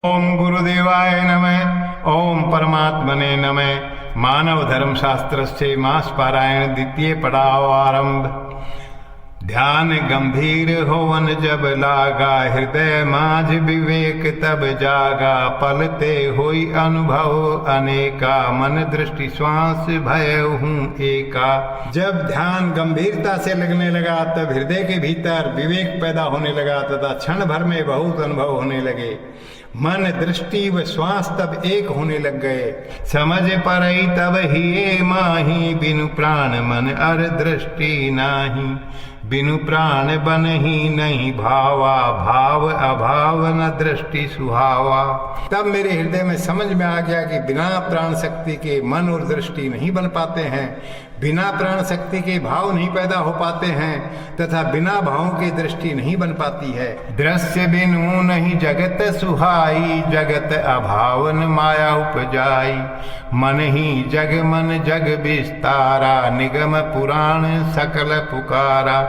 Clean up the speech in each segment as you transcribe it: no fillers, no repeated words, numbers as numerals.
ओम गुरुदेवाय नमः। ओम परमात्मने नमः। मानव धर्म शास्त्र से मास पारायण द्वितीय पड़ाव आरंभ। ध्यान गंभीर होवन जब लागा, हृदय माझ विवेक तब जागा। पलते होई अनुभव अनेका, मन दृष्टि श्वास भय हूँ एका। जब ध्यान गंभीरता से लगने लगा तब हृदय के भीतर विवेक पैदा होने लगा तथा क्षण भर में बहुत अनुभव होने लगे। मन दृष्टि व श्वास तब एक होने लग गए। समझ परई तब ही माही, बिनु प्राण मन अर दृष्टि नाही। बिनु प्राण बन ही नहीं भावा, भाव अभाव न दृष्टि सुहावा। तब मेरे हृदय में समझ में आ गया कि बिना प्राण शक्ति के मन और दृष्टि नहीं बन पाते हैं, बिना प्राण शक्ति के भाव नहीं पैदा हो पाते हैं तथा बिना भावों की दृष्टि नहीं बन पाती है। दृश्य बिनु नहीं जगत सुहाई, जगत अभावन माया उपजाई। मन ही जग मन जग विस्तारा, निगम पुराण सकल पुकारा।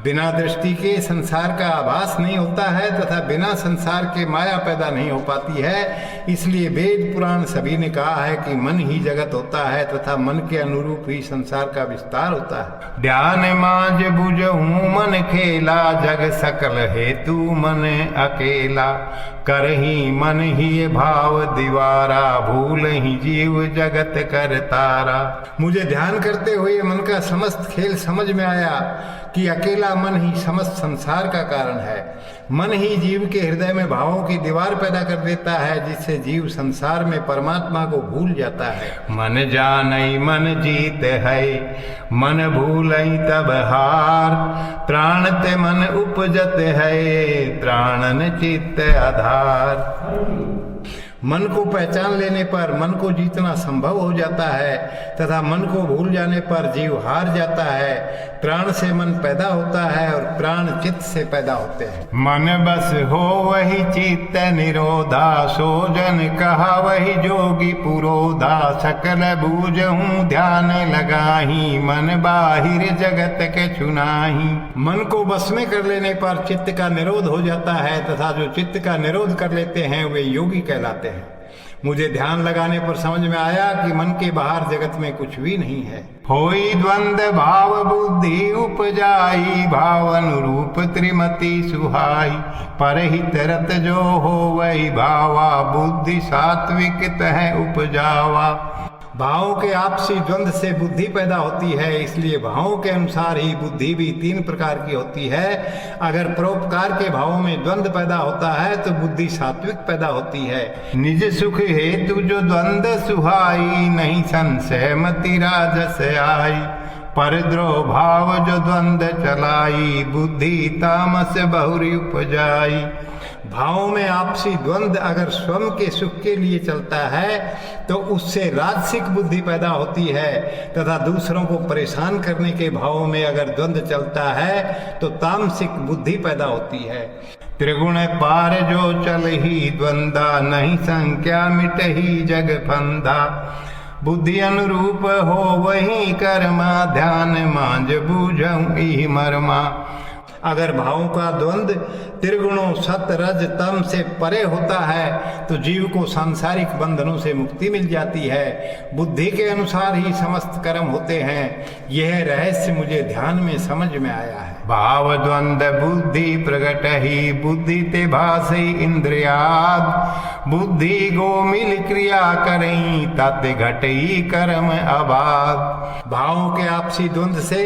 बिना दृष्टि के संसार का आभास नहीं होता है तथा बिना संसार के माया पैदा नहीं हो पाती है। इसलिए वेद पुराण सभी ने कहा है कि मन ही जगत होता है तथा मन के अनुरूप ही संसार का विस्तार होता है। ध्यान मांझ बुझहूँ मन खेला, जग सकल हेतु मन अकेला। कर ही मन ही भाव दीवारा, भूल ही जीव जगत कर तारा। मुझे ध्यान करते हुए मन का समस्त खेल समझ में आया कि अकेला मन ही समस्त संसार का कारण है। मन ही जीव के हृदय में भावों की दीवार पैदा कर देता है, जिससे जीव संसार में परमात्मा को भूल जाता है। मन जानई मन जीत है, मन भूलई तब हार। प्राण ते मन उपजत है, प्राणन चित्त आधार। मन को पहचान लेने पर मन को जीतना संभव हो जाता है तथा मन को भूल जाने पर जीव हार जाता है। प्राण से मन पैदा होता है और प्राण चित्त से पैदा होते हैं। मन बस हो वही चित्त निरोधा, सो जन कहा वही जोगी पुरोधा। सकल बूझहूँ ध्यान लगाही, मन बाहिर जगत के चुनाही। मन को बस में कर लेने पर चित्त का निरोध हो जाता है तथा जो चित्त का निरोध कर लेते हैं वे योगी कहलाते हैं। मुझे ध्यान लगाने पर समझ में आया कि मन के बाहर जगत में कुछ भी नहीं है। होई द्वंद भाव बुद्धि उपजाई, भाव अनुरूप त्रिमति सुहाई। परहित रत जो हो वही भावा, बुद्धि सात्विक तह उपजावा। भावों के आपसी द्वंद से बुद्धि पैदा होती है, इसलिए भावों के अनुसार ही बुद्धि भी तीन प्रकार की होती है। अगर परोपकार के भावों में द्वंद पैदा होता है तो बुद्धि सात्विक पैदा होती है। निज सुख हेतु जो द्वंद सुहाई, नहीं संशय मति राजस आई। परद्रोह भाव जो द्वंद चलाई, बुद्धि तामस बहुरी उपजाई। भावों में आपसी द्वंद अगर स्वयं के सुख के लिए चलता है तो उससे राजसिक बुद्धि पैदा होती है तथा दूसरों को परेशान करने के भावों में अगर द्वंद चलता है तो तामसिक बुद्धि पैदा होती है। त्रिगुण पार जो चल ही द्वंदा, नहीं संख्या मिट ही जग फंदा। बुद्धि अनुरूप हो वही कर्मा, ध्यान मांझ बूझऊँ ई मरमा। अगर भावों का द्वंद त्रिगुणों सत रज तम से परे होता है तो जीव को सांसारिक बंधनों से मुक्ति मिल जाती है। बुद्धि के अनुसार ही समस्त कर्म होते हैं। यह रहस्य मुझे ध्यान में समझ में आया है। भाव द्वंद बुद्धि प्रगट ही, बुद्धि ते भासई इंद्रियाद। बुद्धि गो मिल क्रिया करई, तत् घटई कर्म अबाद। भावों के आपसी द्वंद से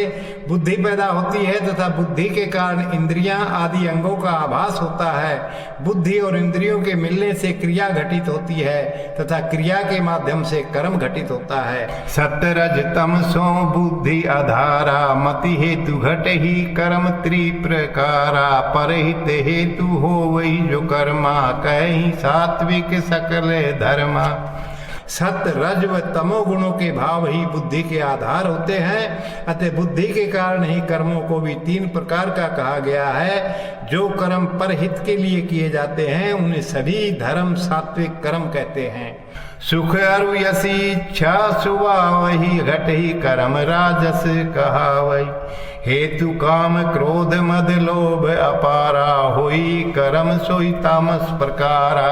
बुद्धि पैदा होती है तथा बुद्धि के कारण इंद्रियां आदि अंगों का आभास होता है। बुद्धि और इंद्रियों के मिलने से क्रिया घटित होती है तथा क्रिया के माध्यम से कर्म घटित होता है। सतरज तमसो बुद्धि आधारा, मति हेतु घट ही कर्म त्रिप्रकारा। परहित हेतु हो वही जो कर्मा, कहीं सात्विक सकल धर्मा। सत रज व तमो गुणों के भाव ही बुद्धि के आधार होते हैं। अतः बुद्धि के कारण ही कर्मों को भी तीन प्रकार का कहा गया है। जो कर्म परहित के लिए किए जाते हैं उन्हें सभी धर्म सात्विक कर्म कहते हैं। सुख अरु यसी इच्छा सुवा वही, घट ही कर्म राजस कहावई। हेतु काम क्रोध मद लोभ अपारा, होई कर्म सोई तामस प्रकारा।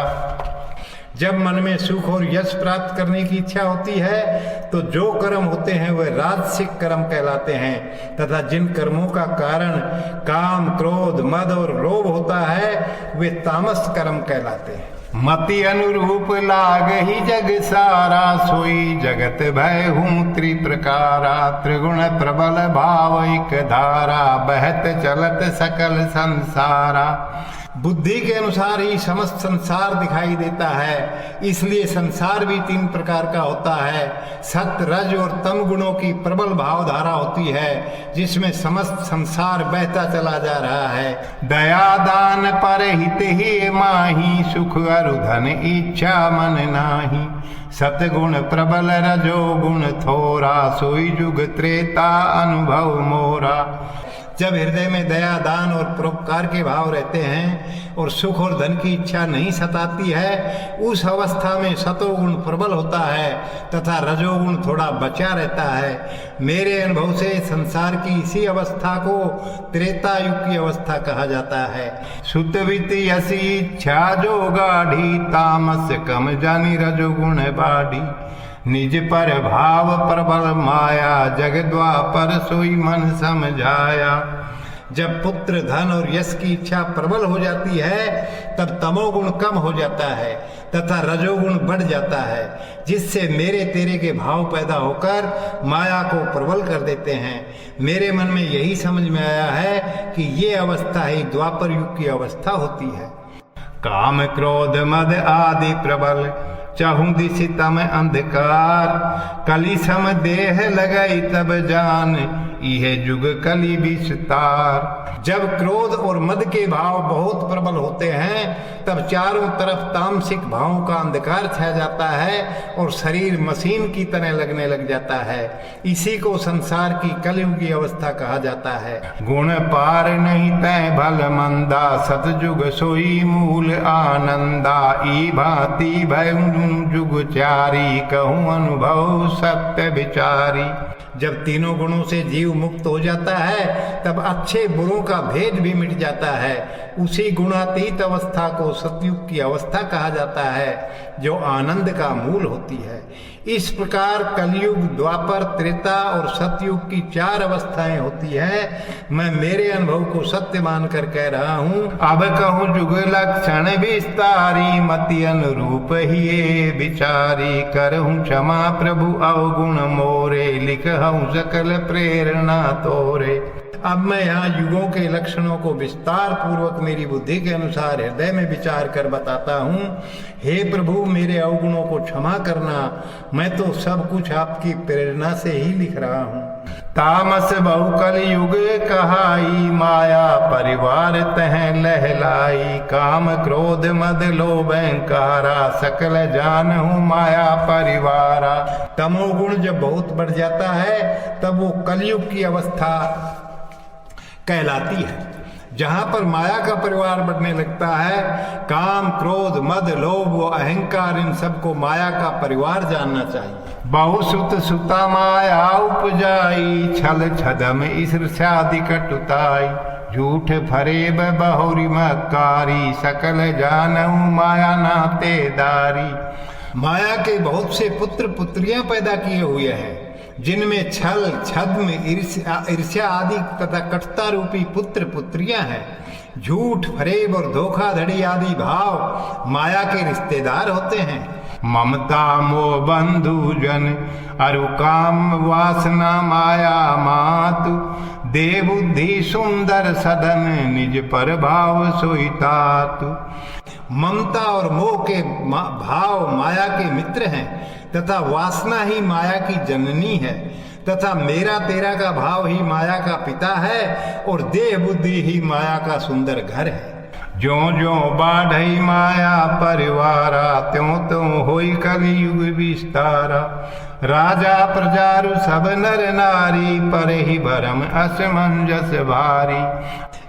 जब मन में सुख और यश प्राप्त करने की इच्छा होती है तो जो कर्म होते हैं वे राजसिक कर्म कहलाते हैं, तथा जिन कर्मों का कारण काम, क्रोध, मद और लोभ होता है वे तामस कर्म कहलाते हैं। मति अनुरूप लाग ही जग सारा, सोई जगत भय हूँ त्रिप्रकारा। त्रिगुण प्रबल भाव एक धारा, बहत चलत सकल संसारा। बुद्धि के अनुसार ही समस्त संसार दिखाई देता है, इसलिए संसार भी 3 प्रकार का होता है। सत्य, रज और तम गुणों की प्रबल भावधारा होती है जिसमें समस्त संसार बहता चला जा रहा है। दया दान पर हित ही माही, सुख अरु धन इच्छा मन नाही। सतगुण प्रबल रजो गुण थोरा, सोई जुग त्रेता अनुभव मोरा। जब हृदय में दया, दान और परोपकार के भाव रहते हैं और सुख और धन की इच्छा नहीं सताती है, उस अवस्था में सतोगुण प्रबल होता है तथा रजोगुण थोड़ा बचा रहता है। मेरे अनुभव से संसार की इसी अवस्था को त्रेता युग की अवस्था कहा जाता है। सुतवित यसी इच्छा जो गाढ़ी, तामस कम जानी रजोगुण बाढ़ी। निज पर भाव प्रबल माया, जग द्वापर सोई मन समझाया। जब पुत्र, धन और यश की इच्छा प्रबल हो जाती है तब तमोगुण कम हो जाता है तथा रजोगुण बढ़ जाता है, जिससे मेरे तेरे के भाव पैदा होकर माया को प्रबल कर देते हैं। मेरे मन में यही समझ में आया है कि ये अवस्था ही द्वापर युग की अवस्था होती है। काम, क्रोध, मद आदि प्रबल, चाहूं दिशि तम अंधकार। कली सम देह लगाई तब जान, यह जुग कली विस्तार। जब क्रोध और मद के भाव बहुत प्रबल होते हैं तब चारों तरफ तामसिक भावों का अंधकार छा जाता है और शरीर मशीन की तरह लगने लग जाता है। इसी को संसार की कलयुग की अवस्था कहा जाता है। गुण पार नहीं तय भल मंदा, सतजुग सोई मूल आनंदा। ई भांति भय जुग चारी, कहूँ अनुभव सत्य विचारी। जब तीनों गुणों से जीव मुक्त हो जाता है तब अच्छे बुरों का भेद भी मिट जाता है। उसी गुणातीत अवस्था को सतयुग की अवस्था कहा जाता है जो आनंद का मूल होती है। इस प्रकार कलयुग, द्वापर, त्रेता और सतयुग की 4 अवस्थाएं होती है। मैं मेरे अनुभव को सत्य मानकर कह रहा हूँ। अब कहूँ जुग लक्षण विस्तारी, मति अनुरूप ही विचारी। करहूँ क्षमा प्रभु अवगुण मोरे, लिखहूँ सकल प्रेरणा तोरे। अब मैं यहाँ युगों के लक्षणों को विस्तार पूर्वक मेरी बुद्धि के अनुसार हृदय में विचार कर बताता हूँ। हे प्रभु, मेरे अवगुणों को क्षमा करना, मैं तो सब कुछ आपकी प्रेरणा से ही लिख रहा हूँ। तामस बहुकल युग कहाई, माया परिवार तह लहलाई। काम, क्रोध, मद, लोभ, अहंकारा, सकल जानहु माया परिवारा। तमोगुण जब बहुत बढ़ जाता है तब वो कलयुग की अवस्था कहलाती है, जहां पर माया का परिवार बढ़ने लगता है। काम, क्रोध, मद, लोभ व अहंकार, इन सबको माया का परिवार जानना चाहिए। बहुसुत सुता माया उपजाई, छल छदम ईर्ष्यादि कटुताई। झूठ फरेब बहुरी मक्कारी, सकल जानहु माया नातेदारी। माया के बहुत से पुत्र पुत्रियां पैदा किए हुए हैं जिनमें छल, छद्म, ईर्ष्या आदि तथा कटुता रूपी पुत्र पुत्रियां हैं। झूठ, फरेब और धोखाधड़ी आदि भाव माया के रिश्तेदार होते हैं। ममता मोह बंधु जन, अरु काम वासना माया मातु। दे बुद्धि सुंदर सदन, निज पर भाव सोई तातु। ममता और मोह के भाव माया के मित्र हैं तथा वासना ही माया की जननी है तथा मेरा तेरा का भाव ही माया का पिता है और देह बुद्धि ही माया का सुंदर घर है। ज्यों ज्यों बाढ़ई माया परिवारा, त्यों त्यों होई कलयुग विस्तारा। राजा प्रजारु सब नर नारी, पर ही भरम असमंजस भारी।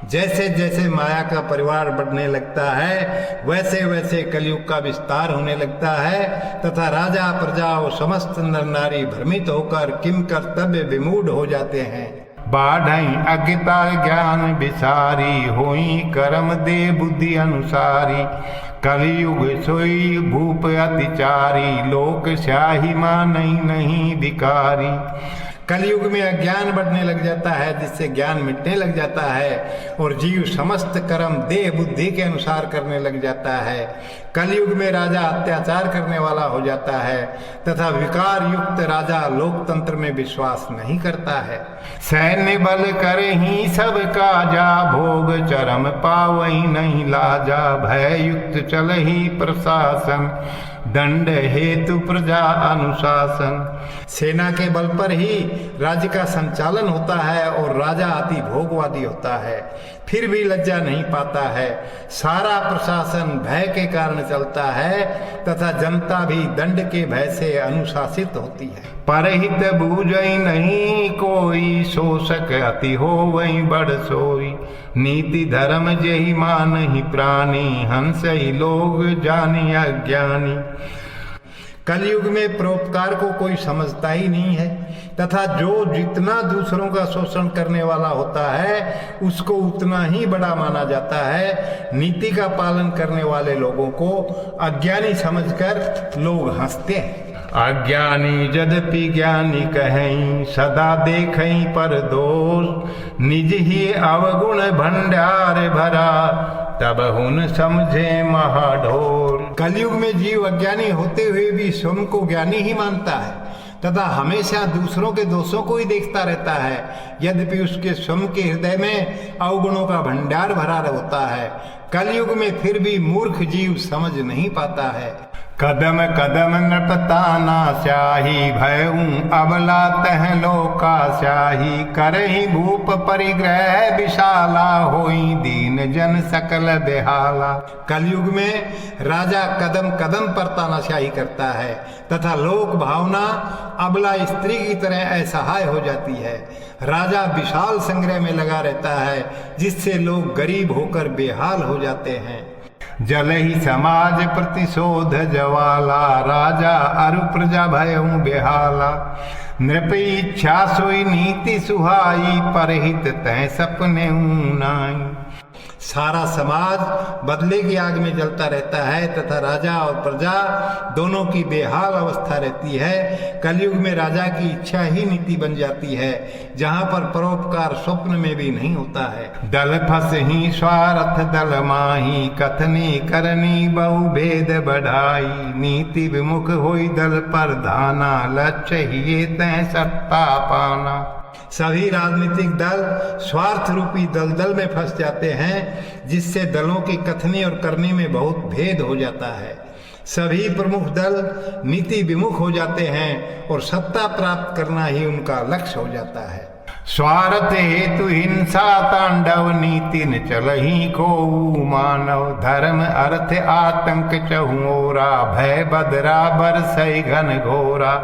जैसे जैसे माया का परिवार बढ़ने लगता है वैसे वैसे कलयुग का विस्तार होने लगता है तथा राजा, प्रजा और समस्त नर नारी भ्रमित होकर किम कर्तव्य विमूढ़ हो जाते हैं। बाढ़ई अज्ञता ज्ञान विसारी, होई कर्म दे बुद्धि अनुसारी। कलयुग सोई भूप अतिचारी, लोक स्याही मानई नहीं भिकारी। कलयुग में अज्ञान बढ़ने लग जाता है, जिससे ज्ञान मिटने लग जाता है और जीव समस्त कर्म देह बुद्धि के अनुसार करने लग जाता है। कलयुग में राजा अत्याचार करने वाला हो जाता है तथा विकार युक्त राजा लोकतंत्र में विश्वास नहीं करता है। सैन्य बल करे ही सब काजा, भोग चरम पावई नहीं लाजा। भय युक्त चल ही प्रशासन, दंड हेतु प्रजा अनुशासन। सेना के बल पर ही राज्य का संचालन होता है और राजा अति भोगवादी होता है, फिर भी लज्जा नहीं पाता है। सारा प्रशासन भय के कारण चलता है तथा जनता भी दंड के भय से अनुशासित होती है। परहित बूझई नहीं कोई, शोषक अति होवई बड़ सोई। नीति धर्म जेहि मानहि प्राणी, हंस ही लोग जानी अज्ञानी। कलयुग में परोपकार को कोई समझता ही नहीं है तथा जो जितना दूसरों का शोषण करने वाला होता है उसको उतना ही बड़ा माना जाता है। नीति का पालन करने वाले लोगों को अज्ञानी समझकर लोग हंसते हैं। अज्ञानी यद्यपि ज्ञानी कहें, सदा देखें पर दोष। निज ही अवगुण भंडार भरा, तब हुन समझे महाढोर। कलयुग में जीव अज्ञानी होते हुए भी स्वयं को ज्ञानी ही मानता है तथा हमेशा दूसरों के दोषों को ही देखता रहता है, यद्यपि उसके स्वयं के हृदय में अवगुणों का भंडार भरा होता है। कलयुग में फिर भी मूर्ख जीव समझ नहीं पाता है। कदम कदम नटताना स्याही, भयऊं अबला तह लोका स्याही। करहि भूप परिग्रह विशाला, होई दीन जन सकल बेहाला। कलयुग में राजा कदम कदम पर तानाशाही करता है तथा लोक भावना अबला स्त्री की तरह असहाय हो जाती है। राजा विशाल संग्रह में लगा रहता है, जिससे लोग गरीब होकर बेहाल हो जाते हैं। जल ही समाज प्रतिशोध जवाला, राजा अरु प्रजा भयऊं बेहाला। नृप इच्छा सोई नीति सुहाई, परहित तह सपने नाई। सारा समाज बदले की आग में जलता रहता है तथा राजा और प्रजा दोनों की बेहाल अवस्था रहती है। कलयुग में राजा की इच्छा ही नीति बन जाती है, जहाँ पर परोपकार स्वप्न में भी नहीं होता है। दल फस ही स्वार्थ दल माही, कथनी करनी बहु भेद बढ़ाई। नीति विमुख होई दल पर धाना, लक्ष्य ही तय सत्ता पाना। सभी राजनीतिक दल स्वार्थ रूपी दलदल में फंस जाते हैं, जिससे दलों की कथनी और करनी में बहुत भेद हो जाता है। सभी प्रमुख दल नीति विमुख हो जाते हैं और सत्ता प्राप्त करना ही उनका लक्ष्य हो जाता है। स्वार्थ हेतु हिंसा तांडव, नीति न चलहि को मानव। धर्म अर्थ आतंक चहुओरा, भय बदरा बरसई घन घोरा।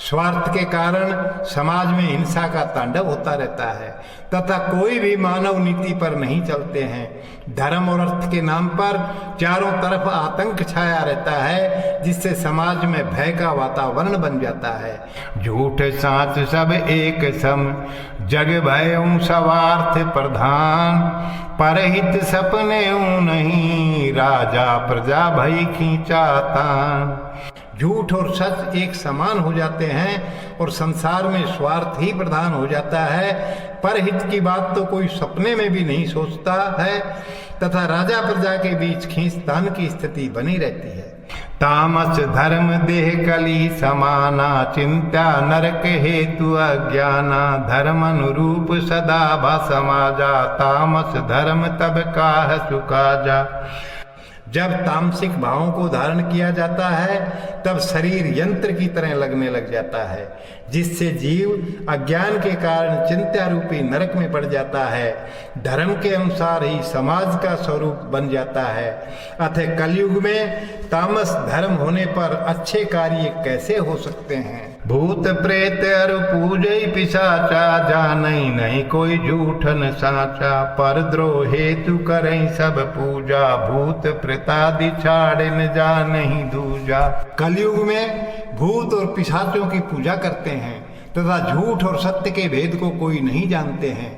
स्वार्थ के कारण समाज में हिंसा का तांडव होता रहता है तथा कोई भी मानव नीति पर नहीं चलते हैं। धर्म और अर्थ के नाम पर चारों तरफ आतंक छाया रहता है, जिससे समाज में भय का वातावरण बन जाता है। झूठ साच सब एक सम, जग भयऊं स्वार्थ प्रधान। परहित सपने नहीं, राजा प्रजा भई खींचा तान। झूठ और सच एक समान हो जाते हैं और संसार में स्वार्थ ही प्रधान हो जाता है। परहित की बात तो कोई सपने में भी नहीं सोचता है तथा राजा प्रजा के बीच खींचतान की स्थिति बनी रहती है। तामस धर्म देह कली समाना, चिंता नरक हेतु अज्ञाना। धर्म अनुरूप सदा भा समाजा, तामस धर्म तब काह सुकाजा। जब तामसिक भावों को धारण किया जाता है तब शरीर यंत्र की तरह लगने लग जाता है, जिससे जीव अज्ञान के कारण चिंता रूपी नरक में पड़ जाता है। धर्म के अनुसार ही समाज का स्वरूप बन जाता है। अतः कलयुग में तामस धर्म होने पर अच्छे कार्य कैसे हो सकते हैं। भूत प्रेत अरु पूजई पिशाचा, जानई नहीं कोई झूठन साचा। पर द्रोह हेतु करई सब पूजा, भूत प्रेतादि छाड़न जानहि दूजा। कलयुग में भूत और पिशाचों की पूजा करते हैं तथा झूठ और सत्य के भेद को कोई नहीं जानते हैं।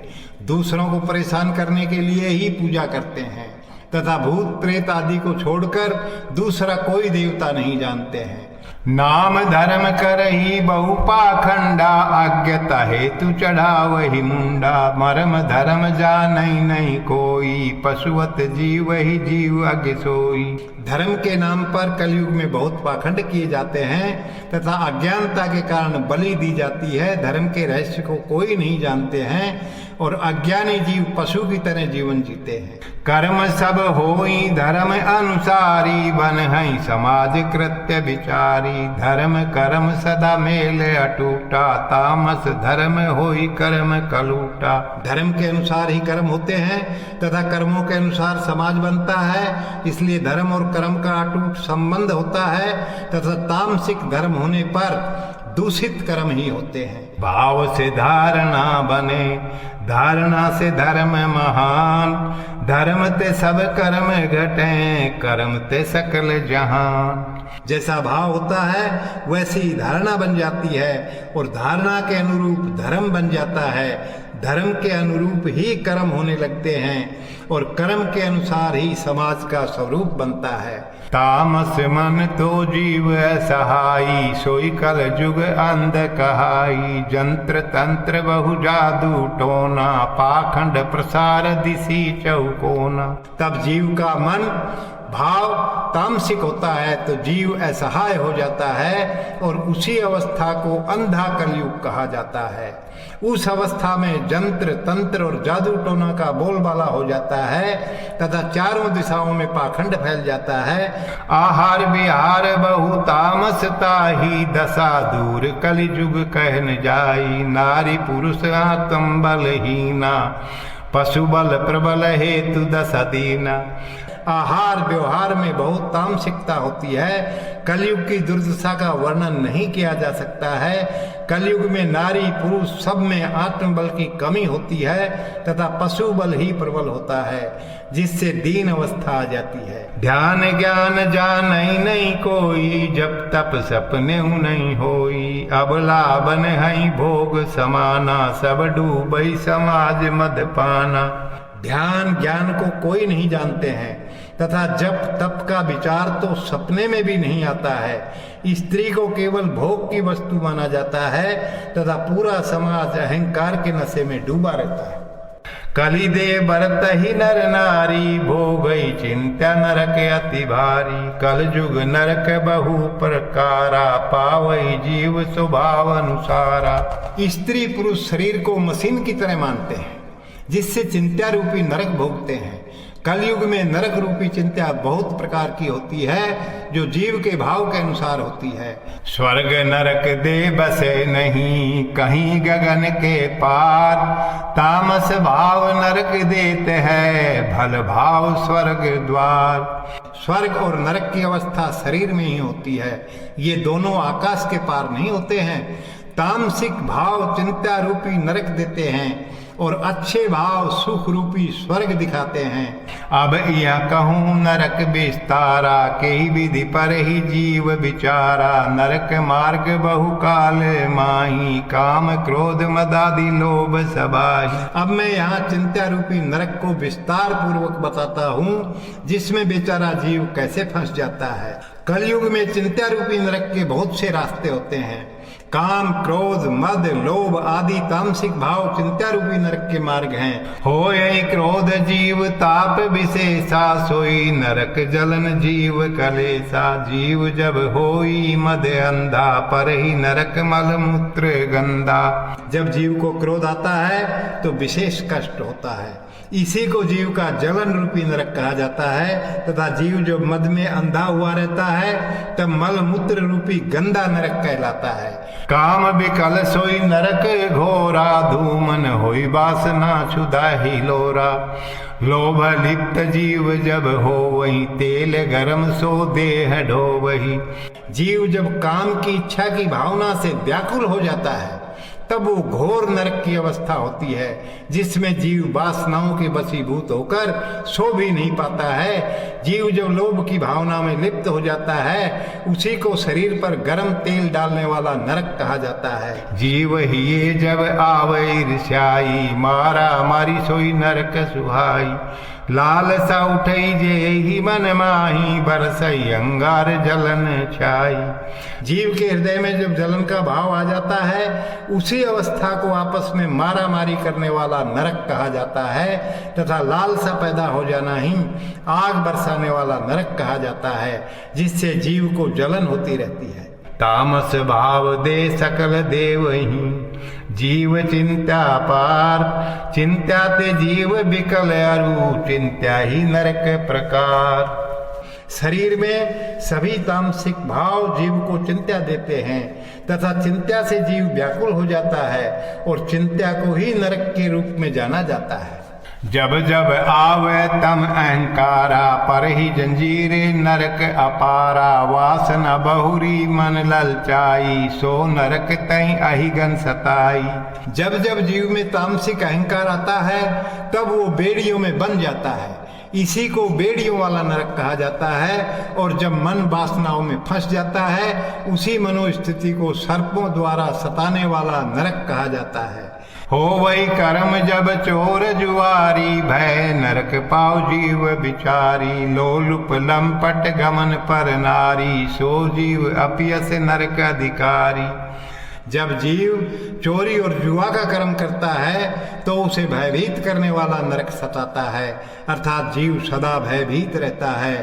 दूसरों को परेशान करने के लिए ही पूजा करते हैं। तथा भूत प्रेत आदि को छोड़कर दूसरा कोई देवता नहीं जानते हैं। नाम धर्म करही बहु पाखंडा, अज्ञता हेतु चढ़ा वही मुंडा। मरम धर्म जानई नहीं कोई, पशुवत जीव ही जीव अज्ञ सोई। धर्म के नाम पर कलयुग में बहुत पाखंड किए जाते हैं तथा अज्ञानता के कारण बलि दी जाती है। धर्म के रहस्य को कोई नहीं जानते हैं और अज्ञानी जीव पशु की तरह जीवन जीते हैं। कर्म सब होई धर्म अनुसारी, बन है समाज कृत्य विचारी। धर्म कर्म सदा मेल अटूटा, तामस धर्म होई कर्म कलूटा। धर्म के अनुसार ही कर्म होते हैं तथा कर्मों के अनुसार समाज बनता है, इसलिए धर्म और कर्म का अटूट संबंध होता है तथा तामसिक धर्म होने पर दूषित कर्म ही होते हैं। भाव से धारणा बने, धारणा से धर्म महान। धर्म ते सब कर्म घटे, कर्म ते सकल जहान। जैसा भाव होता है वैसी ही धारणा बन जाती है और धारणा के अनुरूप धर्म बन जाता है। धर्म के अनुरूप ही कर्म होने लगते हैं और कर्म के अनुसार ही समाज का स्वरूप बनता है। तामस मन तो जीव सहाई, सोई कल जुग अंध कहाई। जंत्र तंत्र बहु जादू टोना, पाखंड प्रसार दिसी चौकोना। तब जीव का मन भाव तामसिक होता है तो जीव असहाय हो जाता है और उसी अवस्था को अंधा कलयुग कहा जाता है। उस अवस्था में जंत्र तंत्र और जादू टोना का बोलबाला हो जाता है तथा चारों दिशाओं में पाखंड फैल जाता है। आहार विहार बहु तामसता ही, दशा दूर कलिजुग कहन जाई। नारी पुरुष आत्म बलहीना, पशु बल प्रबल हेतु दशा दीना। आहार व्यवहार में बहुत तामसिकता होती है। कलयुग की दुर्दशा का वर्णन नहीं किया जा सकता है। कलयुग में नारी पुरुष सब में आत्मबल की कमी होती है तथा पशु बल ही प्रबल होता है, जिससे दीन अवस्था आ जाती है। ध्यान ज्ञान जान नहीं कोई, जब तप सपने नहीं होई। अबला बन है भोग समाना, सब डूबई समाज मद पाना। ध्यान ज्ञान को कोई नहीं जानते हैं तथा जप तप का विचार तो सपने में भी नहीं आता है। स्त्री को केवल भोग की वस्तु माना जाता है तथा पूरा समाज अहंकार के नशे में डूबा रहता है। कली दे बरत ही नर नारी, भोगई चिंता नरक अति भारी। कल जुग नरक बहु प्रकारा, पावई जीव स्वभाव अनुसारा। स्त्री पुरुष शरीर को मशीन की तरह मानते हैं जिससे चिंता रूपी नरक भोगते हैं। कलयुग में नरक रूपी चिंता बहुत प्रकार की होती है जो जीव के भाव के अनुसार होती है। स्वर्ग नरक दे बसे नहीं, कहीं गगन के पार। तामस भाव नरक देते हैं, भल भाव स्वर्ग द्वार। स्वर्ग और नरक की अवस्था शरीर में ही होती है, ये दोनों आकाश के पार नहीं होते हैं। तामसिक भाव चिंता रूपी नरक देते हैं और अच्छे भाव सुख रूपी स्वर्ग दिखाते हैं। अब यह कहूँ नरक विस्तारा, कई विधि पर ही जीव विचारा। नरक मार्ग बहु काल माही, काम क्रोध मदादि लोभ सबाही। अब मैं यहाँ चिंता रूपी नरक को विस्तार पूर्वक बताता हूँ जिसमें बेचारा जीव कैसे फंस जाता है। कलयुग में चिंता रूपी नरक के बहुत से रास्ते होते हैं। काम क्रोध मद लोभ आदि तामसिक भाव चिंता रूपी नरक के मार्ग हैं। होय क्रोध जीव ताप विशेषा, सोई नरक जलन जीव कलेसा। जीव जब होई मद अंधा, पर ही नरक मल मूत्र गंदा। जब जीव को क्रोध आता है तो विशेष कष्ट होता है, इसी को जीव का जलन रूपी नरक कहा जाता है। तथा जीव जो मद में अंधा हुआ रहता है तब मल मूत्र रूपी गंदा नरक कहलाता है। काम विकल सोई नरक घोरा, धूमन होई वासना क्षुधा ही लोरा। लोभ लिप्त जीव जब हो वही, तेल गरम सो देह ढो वही। जीव जब काम की इच्छा की भावना से व्याकुल हो जाता है तब वो घोर नरक की अवस्था होती है जिसमें जीव वासनाओं के वशीभूत होकर सो भी नहीं पाता है। जीव जब लोभ की भावना में लिप्त हो जाता है उसी को शरीर पर गर्म तेल डालने वाला नरक कहा जाता है। जीव ही जब आवे ईर्ष्याई, मारा मारी सोई नरक सुहाई। लालसा उठई जे ही मन माही, बरसई अंगार जलन छाई। जीव के हृदय में जब जलन का भाव आ जाता है, उसी अवस्था को आपस में मारा मारी करने वाला नरक कहा जाता है, तथा लालसा पैदा हो जाना ही आग बरसाने वाला नरक कहा जाता है, जिससे जीव को जलन होती रहती है। तामस भाव दे सकल देवही, जीव चिंता पार, चिंता ते जीव विकल अरु, चिंता ही नरक प्रकार। शरीर में सभी तामसिक भाव जीव को चिंता देते हैं, तथा चिंता से जीव व्याकुल हो जाता है, और चिंता को ही नरक के रूप में जाना जाता है। जब जब आवे तम अहंकारा, पर ही जंजीर नरक अपारा, वासना बहुरी मन ललचाई, सो नरक तई अहिगन सताई। जब जब जीव में तामसिक अहंकार आता है, तब वो बेड़ियों में बन जाता है, इसी को बेड़ियों वाला नरक कहा जाता है। और जब मन वासनाओं में फंस जाता है, उसी मनोस्थिति को सर्पों द्वारा सताने वाला नरक कहा जाता है। हो वही कर्म जब चोर जुआरी, भय नरक पाव जीव बिचारी, लोलुप लंपट गमन पर नारी, सो जीव अपयस नरक अधिकारी। जब जीव चोरी और जुआ का कर्म करता है, तो उसे भयभीत करने वाला नरक सताता है, अर्थात जीव सदा भयभीत रहता है।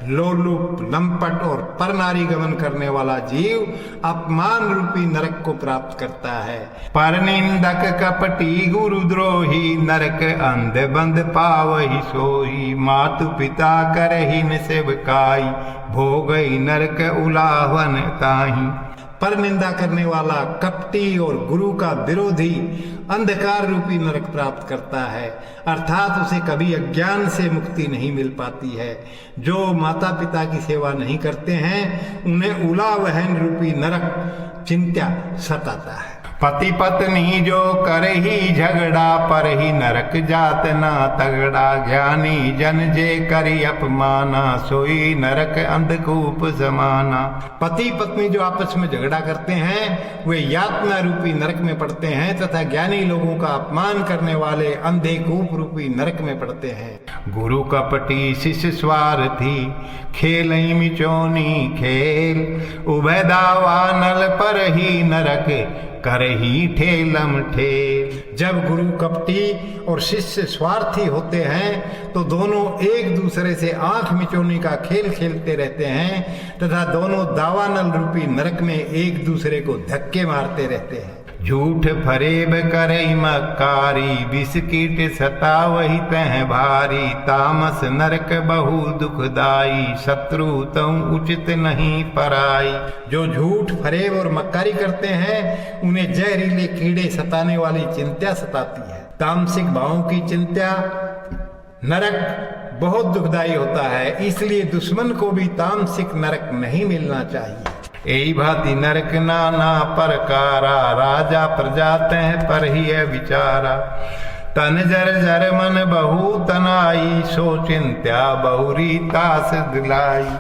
लोलुप लंपट और परनारी गमन करने वाला जीव अपमान रूपी नरक को प्राप्त करता है। पर निंदक कपटी गुरुद्रोही, नरक अंध बंद पावही सोही, मातु पिता करहीन सेवकाई, भोगई नरक उलावन ताही। पर निंदा करने वाला कपटी और गुरु का विरोधी अंधकार रूपी नरक प्राप्त करता है, अर्थात उसे कभी अज्ञान से मुक्ति नहीं मिल पाती है। जो माता पिता की सेवा नहीं करते हैं, उन्हें उलावहन रूपी नरक चिंता सताता है। पति पत्नी जो करे ही झगड़ा, पर ही नरक जात ना तगड़ा, ज्ञानी जन जे करी अपमाना, सोई नरक अंधकूप समाना। पति पत्नी जो आपस में झगड़ा करते हैं, वे यातना रूपी नरक में पड़ते हैं, तथा ज्ञानी लोगों का अपमान करने वाले अंधकूप रूपी नरक में पड़ते हैं। गुरु कपटी शिष्य स्वार्थी, खेल मिचोनी खेल, उभय दावा नल पर ही नरक, करही ठेलम ठेल। जब गुरु कपटी और शिष्य स्वार्थी होते हैं, तो दोनों एक दूसरे से आंख मिचोनी का खेल खेलते रहते हैं, तथा दोनों दावानल रूपी नरक में एक दूसरे को धक्के मारते रहते हैं। झूठ फरेब करई मक्कारी, बिस्किट सतावही तह भारी, तामस नरक बहु दुखदाई, शत्रु तऊ उचित नहीं पराई। जो झूठ फरेब और मक्कारी करते हैं, उन्हें जहरीले कीड़े सताने वाली चिंता सताती है। तामसिक भावों की चिंता नरक बहुत दुखदाई होता है, इसलिए दुश्मन को भी तामसिक नरक नहीं मिलना चाहिए। यही भांति नरक नाना प्रकारा, राजा प्रजा तह पर ही है विचारा, तन जर जर मन बहु तनाई, सो चिंत्या बहुरी तास दिलाई।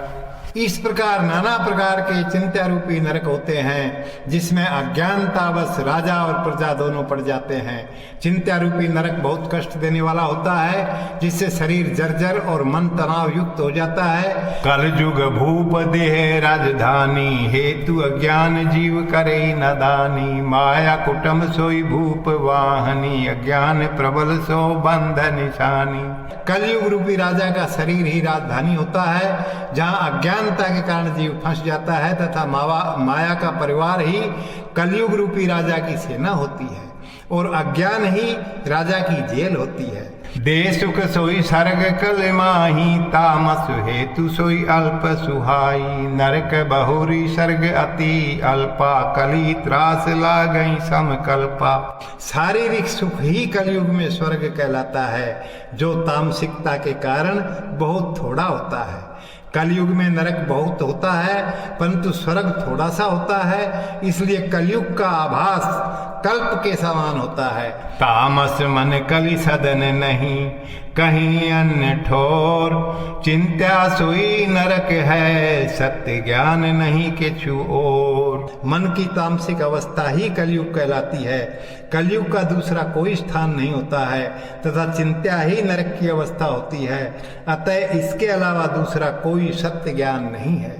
इस प्रकार नाना प्रकार के चिंता रूपी नरक होते हैं, जिसमें अज्ञानतावश राजा और प्रजा दोनों पड़ जाते हैं। चिंता रूपी नरक बहुत कष्ट देने वाला होता है, जिससे शरीर जर्जर और मन तनाव युक्त हो जाता है। कल युग भूप देह राजधानी, हेतु अज्ञान जीव करे नदानी, माया कुटुम सोई भूप वाहनी, अज्ञान प्रबल सो बंध निशानी। कलयुग रूपी राजा का शरीर ही राजधानी होता है, जहाँ अज्ञानता के कारण जीव फंस जाता है, तथा माया का परिवार ही कलयुग रूपी राजा की सेना होती है, और अज्ञान ही राजा की जेल होती है। दे सुख सोई सर्ग कल माही, तामस हेतु सोई अल्प सुहाई, नरक बहुरी सर्ग अति अल्पा, कली त्रास लागई समकल्पा। शारीरिक सुख ही कलयुग में स्वर्ग कहलाता है, जो तामसिकता के कारण बहुत थोड़ा होता है। कलयुग में नरक बहुत होता है, परंतु स्वर्ग थोड़ा सा होता है, इसलिए कलयुग का आभास कल्प के समान होता है। तामस मन कलि सदन नहीं, कहीं अन्य ठोर। चिंत्या सोई नरक है, सत्य ज्ञान नहीं किछु और। मन की तामसिक अवस्था ही कलयुग कहलाती है। कलयुग का दूसरा कोई स्थान नहीं होता है तथा चिंत्या ही नरक की अवस्था होती है। अतः इसके अलावा दूसरा कोई सत्य ज्ञान नहीं है।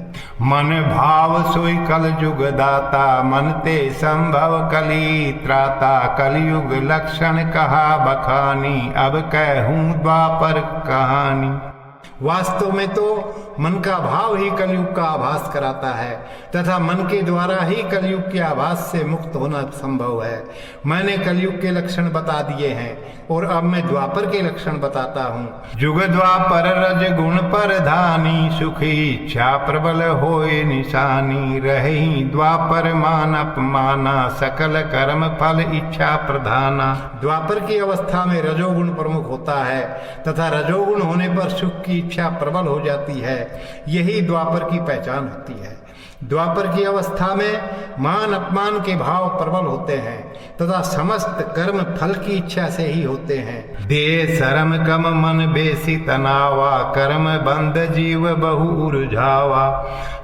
मन भाव सोई कल युग दाता, मन ते संभव कली त्राता। कलयुग लक्षण कहा बखानी, अब कहूँ द्वापर कहानी। वास्तव में तो मन का भाव ही कलयुग का आभास कराता है तथा मन के द्वारा ही कलयुग के आभास से मुक्त होना संभव है। मैंने कलयुग के लक्षण बता दिए हैं और अब मैं द्वापर के लक्षण बताता हूँ। जुग द्वापर रज गुण प्रधानी, सुखी इच्छा प्रबल होए निशानी। रही द्वापर मान अपमाना, सकल कर्म फल इच्छा प्रधाना। द्वापर की अवस्था में रजोगुण प्रमुख होता है तथा रजोगुण होने पर सुख की इच्छा प्रबल हो जाती है। यही द्वापर की पहचान होती है। द्वापर की अवस्था में मान अपमान के भाव प्रबल होते हैं तथा समस्त कर्म फल की इच्छा से ही होते हैं। दे शरम कम मन बेसी तनावा, कर्म बंद जीव बहु उर्झावा।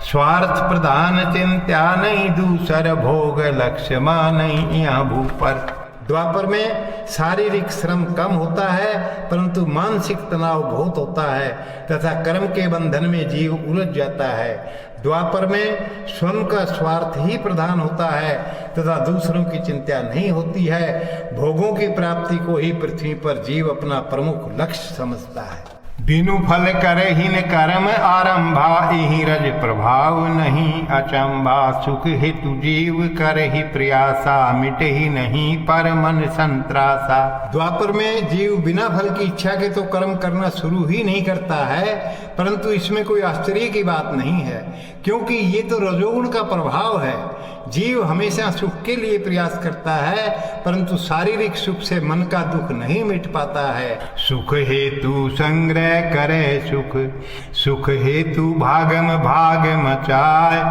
स्वार्थ प्रधान चिंत्या नहीं, दूसर भोग लक्ष्य नहीं यहाँ भूपर। द्वापर में शारीरिक श्रम कम होता है परंतु मानसिक तनाव बहुत होता है तथा कर्म के बंधन में जीव उलझ जाता है। द्वापर में स्वयं का स्वार्थ ही प्रधान होता है तथा दूसरों की चिंता नहीं होती है। भोगों की प्राप्ति को ही पृथ्वी पर जीव अपना प्रमुख लक्ष्य समझता है। बिनु फल करहिन कर्म आरंभा, इहि रज प्रभाव नहीं अचंभा। सुख हेतु जीव करहि प्रयासा, मिटहि नहीं पर मन संत्रासा। द्वापर में जीव बिना फल की इच्छा के तो कर्म करना शुरू ही नहीं करता है परंतु इसमें कोई आश्चर्य की बात नहीं है क्योंकि ये तो रजोगुण का प्रभाव है। जीव हमेशा सुख के लिए प्रयास करता है परंतु शारीरिक सुख से मन का दुख नहीं मिट पाता है। सुख हेतु संग्रह करे सुख, सुख हेतु भागम भाग मचाए।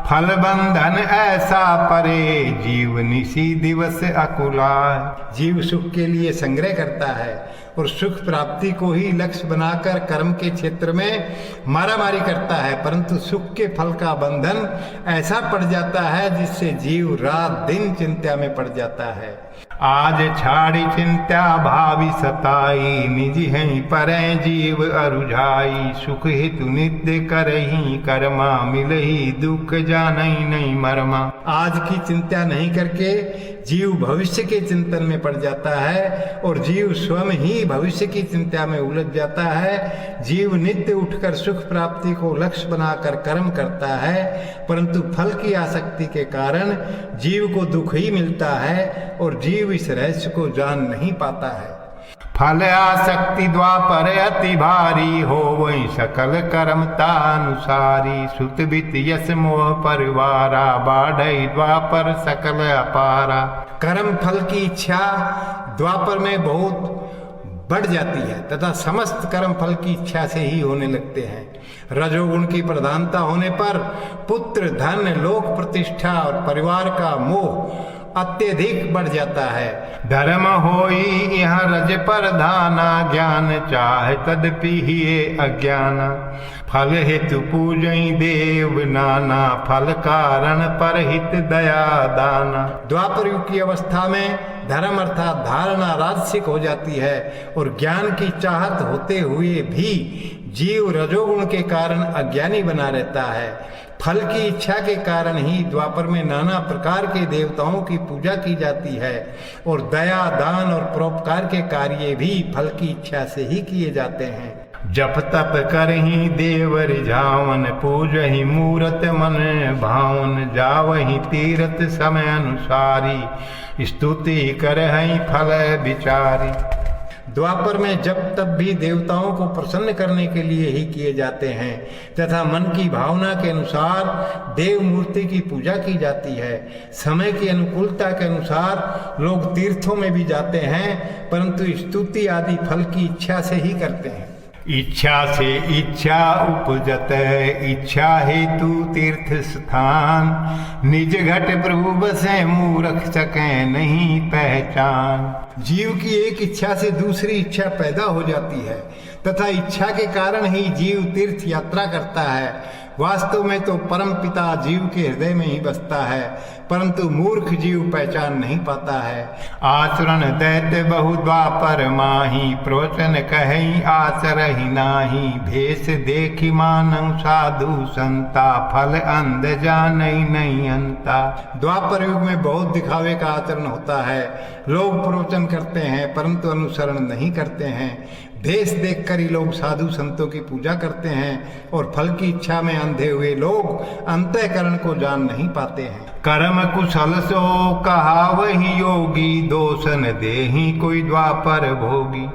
फल बंधन ऐसा परे, जीव निसी दिवस अकुलाय। जीव सुख के लिए संग्रह करता है और सुख प्राप्ति को ही लक्ष्य बनाकर कर्म के क्षेत्र में मारामारी करता है परंतु सुख के फल का बंधन ऐसा पड़ जाता है जिससे जीव रात दिन चिंता में पड़ जाता है। आज छाड़ी चिंता भावी सताई, निज हैं परै जीव अरुझाई। सुख हेतु नित्य करही कर्मा, मिलही दुख जानई नहीं मरमा। आज की चिंता नहीं करके जीव भविष्य के चिंतन में पड़ जाता है और जीव स्वयं ही भविष्य की चिंता में उलझ जाता है। जीव नित्य उठकर सुख प्राप्ति को लक्ष्य बनाकर कर्म करता है परंतु फल की आसक्ति के कारण जीव को दुख ही मिलता है और जीव इस रहस्य को जान नहीं पाता है। फल आसक्ति द्वापर अति भारी, हो वही सकल कर्म तानुसारी। सुत बित यश मोह परिवारा, बाढ़ई द्वापर सकल अपारा। कर्म फल की इच्छा द्वापर में बहुत बढ़ जाती है तथा समस्त कर्म फल की इच्छा से ही होने लगते हैं। रजोगुण की प्रधानता होने पर पुत्र धन लोक प्रतिष्ठा और परिवार का मोह अत्यधिक बढ़ जाता है। धर्म होई यहाँ रज प्रधाना, ज्ञान चाहे तदपि हिये अज्ञाना। फल हेतु पूजई देव नाना, फल कारण पर हित दया दाना। द्वापर युग की अवस्था में धर्म अर्थात धारणा राजसिक हो जाती है और ज्ञान की चाहत होते हुए भी जीव रजोगुण के कारण अज्ञानी बना रहता है। फल की इच्छा के कारण ही द्वापर में नाना प्रकार के देवताओं की पूजा की जाती है और दया दान और परोपकार के कार्य भी फल की इच्छा से ही किए जाते हैं। जप तप करही देव रिझावन, पूजहि मूरत मन भावन। जावहि तीरथ समय अनुसारी, स्तुति करहि फल विचारी। द्वापर में जब तब भी देवताओं को प्रसन्न करने के लिए ही किए जाते हैं तथा मन की भावना के अनुसार देव मूर्ति की पूजा की जाती है। समय की अनुकूलता के अनुसार लोग तीर्थों में भी जाते हैं परंतु स्तुति आदि फल की इच्छा से ही करते हैं। इच्छा से इच्छा उपजत, इच्छा हेतु तीर्थ स्थान। निज घट प्रभु बसे, मूर्ख सके नहीं पहचान। जीव की एक इच्छा से दूसरी इच्छा पैदा हो जाती है तथा इच्छा के कारण ही जीव तीर्थ यात्रा करता है। वास्तव में तो परम पिता जीव के हृदय में ही बसता है, परंतु मूर्ख जीव पहचान नहीं पाता है। आचरण दैत्य बहु द्वापर माही, प्रवचन कहि आचरहि नाही। भेष देखि मानव साधु संता, फल अंध जानई नहीं अंता। द्वापर युग में बहुत दिखावे का आचरण होता है। लोग प्रवचन करते हैं परंतु अनुसरण नहीं करते हैं। भेष देखकर ही लोग साधु संतों की पूजा करते हैं और फल की इच्छा में अंधे हुए लोग अंतःकरण को जान नहीं पाते हैं। कर्म कुशल सो कहा वही योगी, दोष न देहि कोई द्वापर भोगी।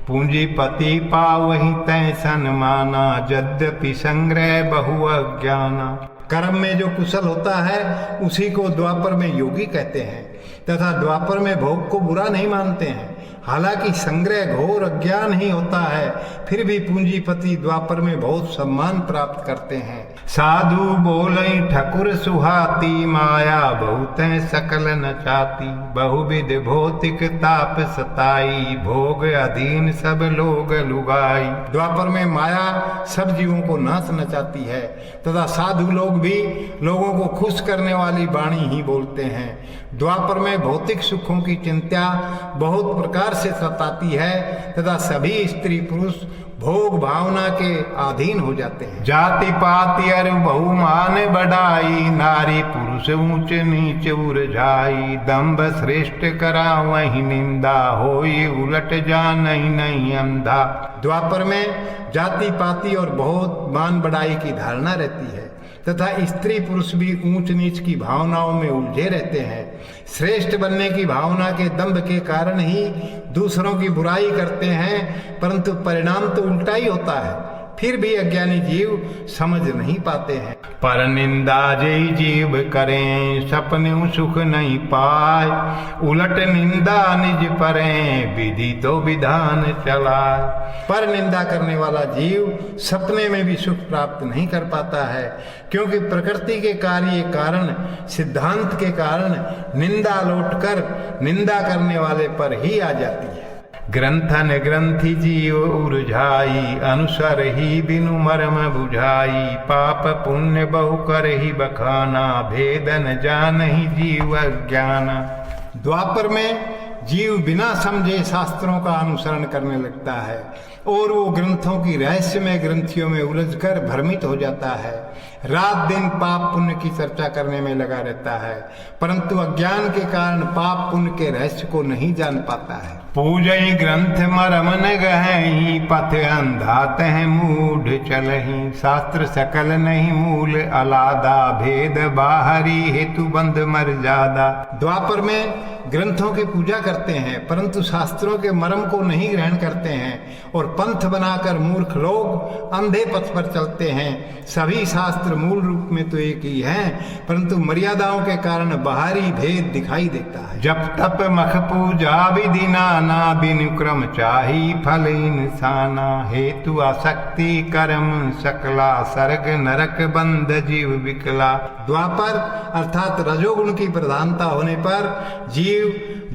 पूंजीपति पावहि तै सन्माना, यद्यपि संग्रह बहु अज्ञाना। कर्म में जो कुशल होता है उसी को द्वापर में योगी कहते हैं तथा द्वापर में भोग को बुरा नहीं मानते हैं। हालांकि संग्रह घोर अज्ञान ही होता है, फिर भी पूंजीपति द्वापर में बहुत सम्मान प्राप्त करते हैं। साधु बोलई ठकुर सुहाती, माया बहुत सकल न चाती। बहुविध भौतिक ताप सताई, भोग अधीन सब लोग लुगाई। द्वापर में माया सब जीवों को नाश नचाती है तथा साधु लोग भी लोगों को खुश करने वाली वाणी ही बोलते हैं। द्वापर में भौतिक सुखों की चिंता बहुत प्रकार से सताती है तथा सभी स्त्री पुरुष भोग भावना के अधीन हो जाते हैं। जाति पाति अरु बहुमान बढ़ाई, नारी पुरुष ऊंच नीच उरझाई। दम्भ श्रेष्ठ करा वही निंदा, होई उलट जानई नहीं अंधा। द्वापर में जाति पाति और बहुत मान बढ़ाई की धारणा रहती है तथा स्त्री पुरुष भी ऊंच नीच की भावनाओं में उलझे रहते हैं। श्रेष्ठ बनने की भावना के दंभ के कारण ही दूसरों की बुराई करते हैं, परंतु परिणाम तो उल्टा ही होता है। फिर भी अज्ञानी जीव समझ नहीं पाते हैं। पर निंदा जय जीव करें, सपने सुख नहीं पाए। उलट निंदा निज परें, विधि तो विधान चलाए। पर निंदा करने वाला जीव सपने में भी सुख प्राप्त नहीं कर पाता है, क्योंकि प्रकृति के कार्य कारण सिद्धांत के कारण निंदा लौटकर निंदा करने वाले पर ही आ जाती है। ग्रंथन ग्रंथि जीव उर्झाई, अनुसर ही बिनु मर्म बुझाई। पाप पुण्य बहु कर ही बखाना, भेदन जान ही जीव अज्ञाना। द्वापर में जीव बिना समझे शास्त्रों का अनुसरण करने लगता है और वो ग्रंथों की रहस्यमय ग्रंथियों में उलझकर भ्रमित हो जाता है। रात दिन पाप पुण्य की चर्चा करने में लगा रहता है, परंतु अज्ञान के कारण पाप पुण्य के रहस्य को नहीं जान पाता है। पूजई ग्रंथ मरम न गहई, पथ अंधा तह मूढ़ चलही। शास्त्र सकल नहीं मूल अलादा, भेद बाहरी हेतु बंद मर्यादा। द्वापर में ग्रंथों की पूजा करते हैं परंतु शास्त्रों के मर्म को नहीं ग्रहण करते हैं और पंथ बनाकर मूर्ख लोग अंधे पथ पर चलते हैं। सभी शास्त्र मूल रूप में तो एक ही हैं, परंतु मर्यादाओं के कारण बाहरी भेद दिखाई देता है। जब तप मख पूजा विधि नाना, बिनु क्रम चाही फल इंसाना। हेतु आसक्ति कर्म सकला, सर्ग नरक बंध जीव विकला। द्वापर अर्थात रजोगुण की प्रधानता होने पर जीव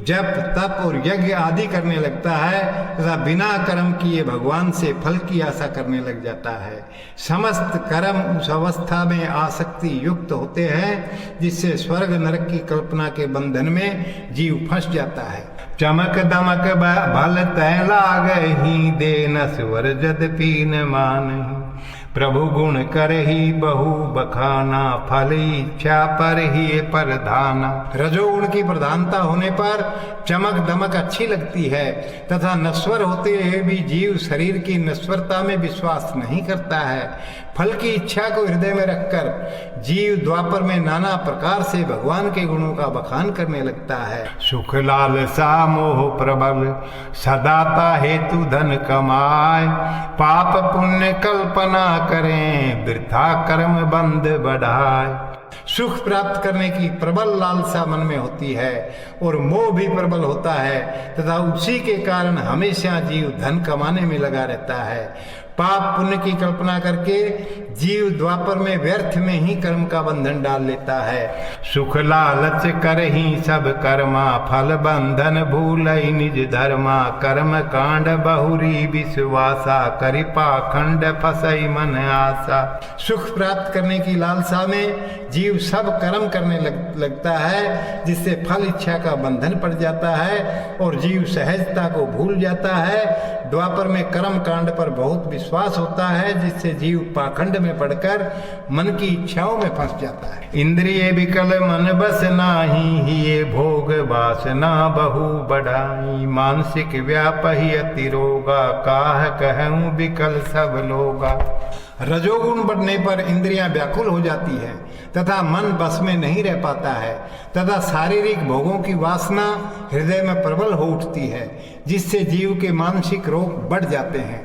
जप तप और यज्ञ आदि करने लगता है तथा बिना कर्म किए भगवान से फल की आशा करने लग जाता है। समस्त कर्म उस अवस्था में आसक्ति युक्त होते हैं जिससे स्वर्ग नरक की कल्पना के बंधन में जीव फंस जाता है। चमक दमक भल तय लागहि, देन स्वर जदपि न मानहि। प्रभु गुण करहि बहु बखाना, फल इच्छा पर ही प्रधाना। रजोगुण की प्रधानता होने पर चमक दमक अच्छी लगती है तथा नश्वर होते हुए भी जीव शरीर की नश्वरता में विश्वास नहीं करता है। फल की इच्छा को हृदय में रखकर जीव द्वापर में नाना प्रकार से भगवान के गुणों का बखान करने लगता है। सुख लालसा मोह प्रबल, सदाता हेतु धन कमाए। पाप पुण्य कल्पना करें, वृथा कर्म बंध बढ़ाए। सुख प्राप्त करने की प्रबल लालसा मन में होती है और मोह भी प्रबल होता है तथा उसी के कारण हमेशा जीव धन कमाने में लगा रहता है। पाप पुण्य की कल्पना करके जीव द्वापर में व्यर्थ में ही कर्म का बंधन डाल लेता है। सुख लालच कर ही सब कर्मा, फल बंधन भूलई निज धर्मा, कर्म कांड बहुरी विश्वासा, करि पाखंड फसई मन आशा। सुख प्राप्त करने की लालसा में जीव सब कर्म करने लगता है, जिससे फल इच्छा का बंधन पड़ जाता है और जीव सहजता को भूल जाता है। द्वापर में कर्म कांड पर बहुत विश्वास होता है, जिससे जीव पाखंड में पड़कर मन की इच्छाओं में फंस जाता है। इंद्रिय विकल मन बस नाही, हिये भोग वासना बहु बढ़ाई, मानसिक व्यापहि अति रोगा, काह कहूँ विकल सब लोगा। रजोगुण बढ़ने पर इंद्रियां व्याकुल हो जाती है तथा मन बस में नहीं रह पाता है तथा शारीरिक भोगों की वासना हृदय में प्रबल हो उठती है, जिससे जीव के मानसिक रोग बढ़ जाते हैं।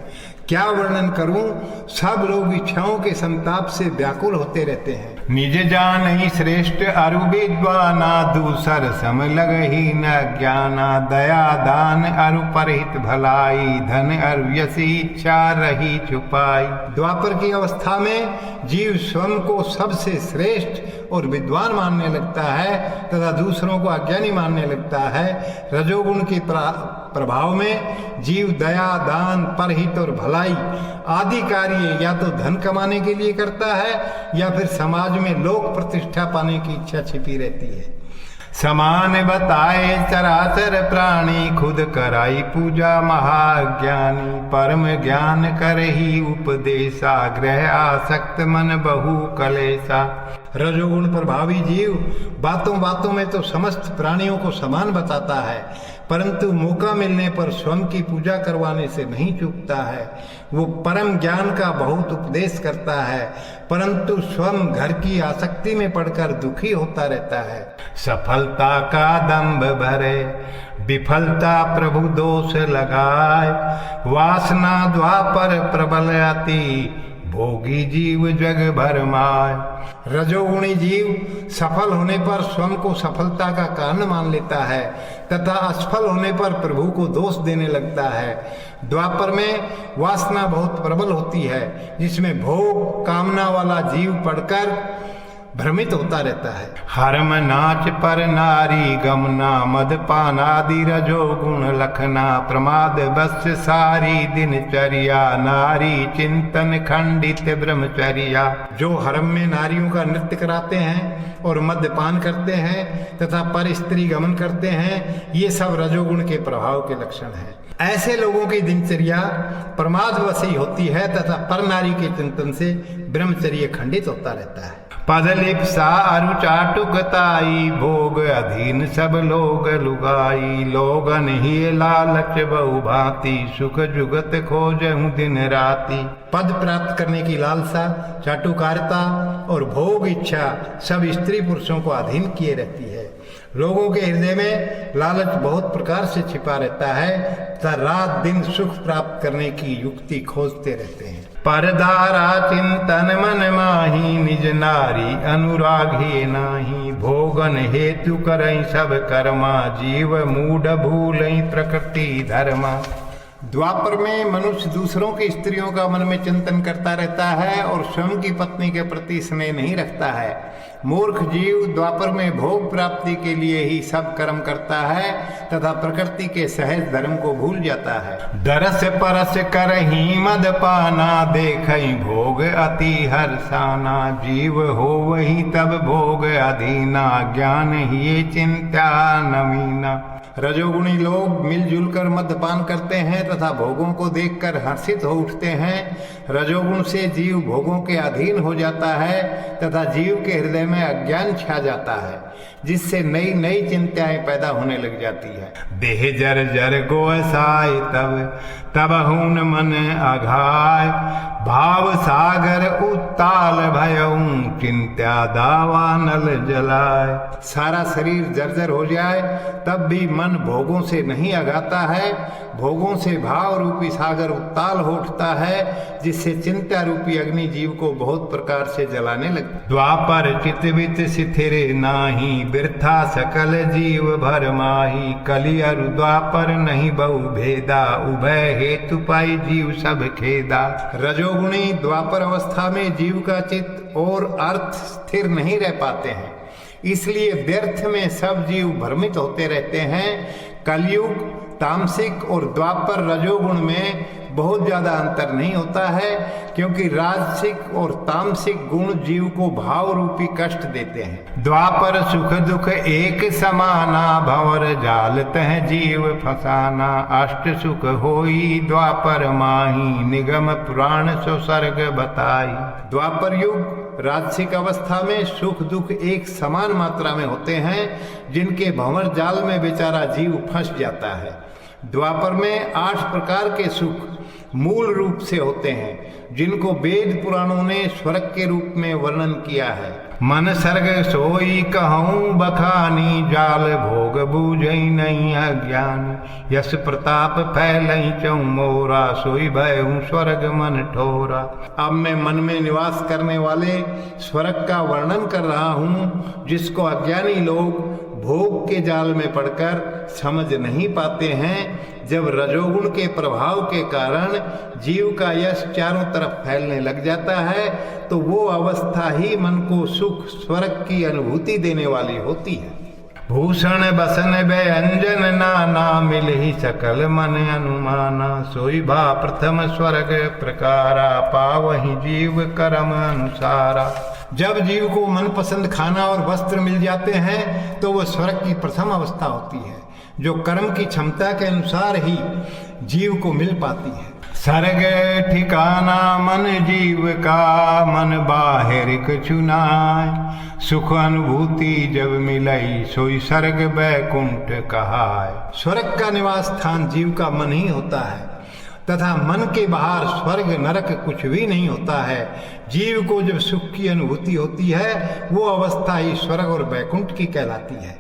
क्या वर्णन करूं, सब लोग इच्छाओं के संताप से व्याकुल होते रहते हैं। निज जान ही श्रेष्ठ अरु विद्वाना, दूसर सम लग ही न ज्ञाना, दया दान अरु परहित भलाई, धन अरु यसी इच्छा रही छुपाई। द्वापर की अवस्था में जीव स्वयं को सबसे श्रेष्ठ और विद्वान मानने लगता है तथा दूसरों को अज्ञानी मानने लगता है। रजोगुण के प्रभाव में जीव दया दान परहित और भलाई आदि कार्य या तो धन कमाने के लिए करता है या फिर समाज में लोक प्रतिष्ठा पाने की इच्छा छिपी रहती है। समान बताए चराचर प्राणी, खुद कराई पूजा महाज्ञानी, परम ज्ञान कर ही उपदेशा, ग्रह आसक्त मन बहु कलेसा। रजोगुण प्रभावी जीव बातों बातों में तो समस्त प्राणियों को समान बताता है, परंतु मौका मिलने पर स्वयं की पूजा करवाने से नहीं चूकता है। वो परम ज्ञान का बहुत उपदेश करता है, परंतु स्वयं घर की आसक्ति में पड़कर दुखी होता रहता है। सफलता का दंभ भरे, विफलता प्रभु दोष लगाए, वासना द्वापर प्रबल अति, भोगी जीव जग भर माय। रजोगुणी जीव सफल होने पर स्वयं को सफलता का कारण मान लेता है तथा असफल होने पर प्रभु को दोष देने लगता है। द्वापर में वासना बहुत प्रबल होती है, जिसमें भोग कामना वाला जीव पड़कर भ्रमित होता रहता है। हरम नाच पर नारी गमना, मदपान आदि रजोगुण लखना, प्रमाद बस सारी दिनचर्या, नारी चिंतन खंडित ब्रह्मचर्या। जो हरम में नारियों का नृत्य कराते हैं और मद्यपान करते हैं तथा पर स्त्री गमन करते हैं, ये सब रजोगुण के प्रभाव के लक्षण हैं। ऐसे लोगों की दिनचर्या प्रमादवशी होती है तथा पर नारी के चिंतन से ब्रह्मचर्य खंडित होता रहता है। पदलिप्सा अरु चाटुकताई, भोग अधीन सब लोग लुगाई, लोगन ही लालच बहु भांति, सुख जुगत खोजहु दिन राति। पद प्राप्त करने की लालसा, चाटुकारिता और भोग इच्छा सब स्त्री पुरुषों को अधीन किए रहती है। लोगों के हृदय में लालच बहुत प्रकार से छिपा रहता है तथा रात दिन सुख प्राप्त करने की युक्ति खोजते रहते हैं। परदारा चिंतन मन माही, निज नारी अनुराग ही नाही, भोगन हेतु करई सब कर्मा, जीव मूढ़ भूलई प्रकृति धर्मा। द्वापर में मनुष्य दूसरों की स्त्रियों का मन में चिंतन करता रहता है और स्वयं की पत्नी के प्रति स्नेह नहीं रखता है। मूर्ख जीव द्वापर में भोग प्राप्ति के लिए ही सब कर्म करता है तथा प्रकृति के सहज धर्म को भूल जाता है। दरस परस करही मद पाना, देखई भोग अति हर्षाना, जीव हो वही तब भोग अधीना, ज्ञान ही चिंता नवीना। रजोगुणी लोग मिलजुल कर मद्यपान करते हैं तथा भोगों को देखकर हर्षित हो उठते हैं। रजोगुण से जीव भोगों के अधीन हो जाता है तथा जीव के हृदय में अज्ञान छा जाता है, जिससे नई नई चिंताएं पैदा होने लग जाती है। देह जर जर गोसाय तब हून मन अघाय, भाव सागर उत्ताल भयऊं, चिंत्या दावा नल जलाय। सारा शरीर जर्जर हो जाए तब भी मन भोगों से नहीं अघाता है। भोगों से भाव रूपी सागर उत्ताल हो उठता है, जिससे चिंता रूपी अग्नि जीव को बहुत प्रकार से जलाने लगती। द्वापर चितवित शिथिर नाही, बिरथा सकल जीव भर माही। कलि अरु द्वापर नहीं बहु भेदा, उभय हेतु पाई जीव सब खेदा। रजोगुणी द्वापर अवस्था में जीव का चित्त और अर्थ स्थिर नहीं रह पाते हैं, इसलिए व्यर्थ में सब जीव भ्रमित होते रहते हैं। कलयुग तामसिक और द्वापर रजोगुण में बहुत ज्यादा अंतर नहीं होता है, क्योंकि राजसिक और तामसिक गुण जीव को भाव रूपी कष्ट देते हैं। द्वापर सुख दुख एक समाना, भंवर जाल तह जीव फसाना। अष्ट सुख होई द्वापर माही, निगम पुराण सो सर्ग बताई। द्वापर युग राजसिक अवस्था में सुख दुख एक समान मात्रा में होते हैं, जिनके भंवर जाल में बेचारा जीव फंस जाता है। द्वापर में 8 प्रकार के सुख मूल रूप से होते हैं, जिनको वेद पुराणों ने स्वर्ग के रूप में वर्णन किया है। मन सर्ग सोई कहूँ बखानी, जाल भोग बूझई नहीं अज्ञानी। यश प्रताप फैलई चौ मोरा, सोई भयऊ स्वर्ग मन ठोरा। अब मैं मन में निवास करने वाले स्वर्ग का वर्णन कर रहा हूँ, जिसको अज्ञानी लोग भोग के जाल में पड़कर समझ नहीं पाते हैं। जब रजोगुण के प्रभाव के कारण जीव का यश चारों तरफ फैलने लग जाता है, तो वो अवस्था ही मन को सुख स्वर्ग की अनुभूति देने वाली होती है। भूषण बसन व्यंजन नाना, मिल ही सकल मन अनुमाना। सोई भा प्रथम स्वर्ग प्रकारा, पावहि जीव कर्म अनुसारा। जब जीव को मनपसंद खाना और वस्त्र मिल जाते हैं, तो वह स्वर्ग की प्रथम अवस्था होती है, जो कर्म की क्षमता के अनुसार ही जीव को मिल पाती है। सर्ग ठिकाना मन जीव का, मन बाहिर कछु नाय। सुख अनुभूति जब मिलई, सोई सर्ग बैकुंठ कहाय। स्वर्ग का निवास स्थान जीव का मन ही होता है, तथा मन के बाहर स्वर्ग नरक कुछ भी नहीं होता है। जीव को जब सुख की अनुभूति होती है, वो अवस्था ही स्वर्ग और बैकुंठ की कहलाती है।